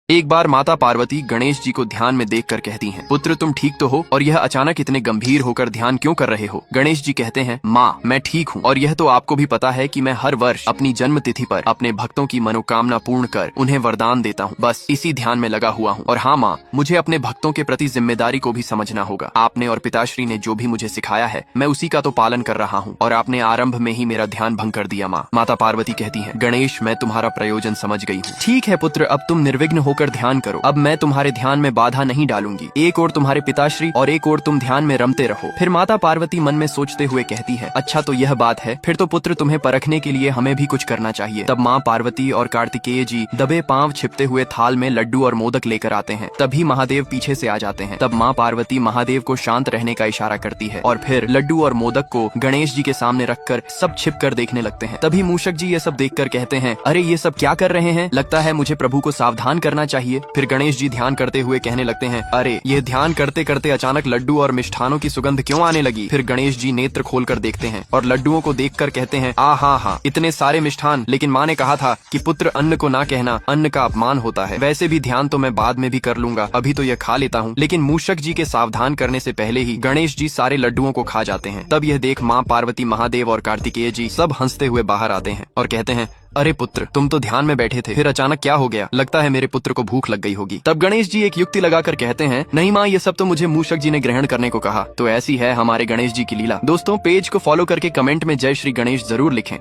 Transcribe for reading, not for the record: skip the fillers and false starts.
एक बार माता पार्वती गणेश जी को ध्यान में देखकर कहती हैं, पुत्र तुम ठीक तो हो और यह अचानक इतने गंभीर होकर ध्यान क्यों कर रहे हो। गणेश जी कहते हैं, माँ मैं ठीक हूँ और यह तो आपको भी पता है कि मैं हर वर्ष अपनी जन्म तिथि पर अपने भक्तों की मनोकामना पूर्ण कर उन्हें वरदान देता हूँ, बस इसी ध्यान में लगा हुआ हूँ। और हाँ माँ, मुझे अपने भक्तों के प्रति जिम्मेदारी को भी समझना होगा। आपने और पिताश्री ने जो भी मुझे सिखाया है मैं उसी का तो पालन कर रहा हूँ और आपने आरंभ में ही मेरा ध्यान भंग कर दिया। माँ माता पार्वती कहती है, गणेश मैं तुम्हारा प्रयोजन समझ गई हूँ। ठीक है पुत्र, अब तुम निर्विघ्न होकर ध्यान करो। अब मैं तुम्हारे ध्यान में बाधा नहीं डालूंगी। एक और तुम्हारे पिताश्री और एक और तुम ध्यान में रमते रहो। फिर माता पार्वती मन में सोचते हुए कहती है, अच्छा तो यह बात है, फिर तो पुत्र तुम्हें परखने के लिए हमें भी कुछ करना चाहिए। तब माँ पार्वती और कार्तिकेय जी दबे पांव छिपते हुए थाल में लड्डू और मोदक लेकर आते हैं। तभी महादेव पीछे से आ जाते हैं। तब माँ पार्वती महादेव को शांत रहने का इशारा करती है और फिर लड्डू और मोदक को गणेश जी के सामने रखकर सब छिप कर देखने लगते हैं। तभी मूषक जी ये सब देखकर कहते हैं, अरे ये सब क्या कर रहे हैं, लगता है मुझे प्रभु को सावधान करना चाहिए। फिर गणेश जी ध्यान करते हुए कहने लगते हैं, अरे ये ध्यान करते करते अचानक लड्डू और मिष्ठानों की सुगंध क्यों आने लगी। फिर गणेश जी नेत्र खोलकर देखते हैं और लड्डुओं को देखकर कहते हैं, आ हाँ इतने सारे मिष्ठान, लेकिन माँ ने कहा था कि पुत्र अन्न को ना कहना, अन्न का अपमान होता है। वैसे भी ध्यान तो मैं बाद में भी कर लूंगा, अभी तो यह खा लेता हूँ। लेकिन मूषक जी के सावधान करने से पहले ही गणेश जी सारे लड्डुओं को खा जाते हैं। तब यह देख माँ पार्वती, महादेव और कार्तिकेय जी सब हंसते हुए बाहर आते हैं और कहते हैं, अरे पुत्र तुम तो ध्यान में बैठे थे, फिर अचानक क्या हो गया, लगता है मेरे पुत्र को भूख लग गई होगी। तब गणेश जी एक युक्ति लगाकर कहते हैं, नहीं माँ ये सब तो मुझे मूषक जी ने ग्रहण करने को कहा। तो ऐसी है हमारे गणेश जी की लीला। दोस्तों पेज को फॉलो करके कमेंट में जय श्री गणेश जरूर लिखें।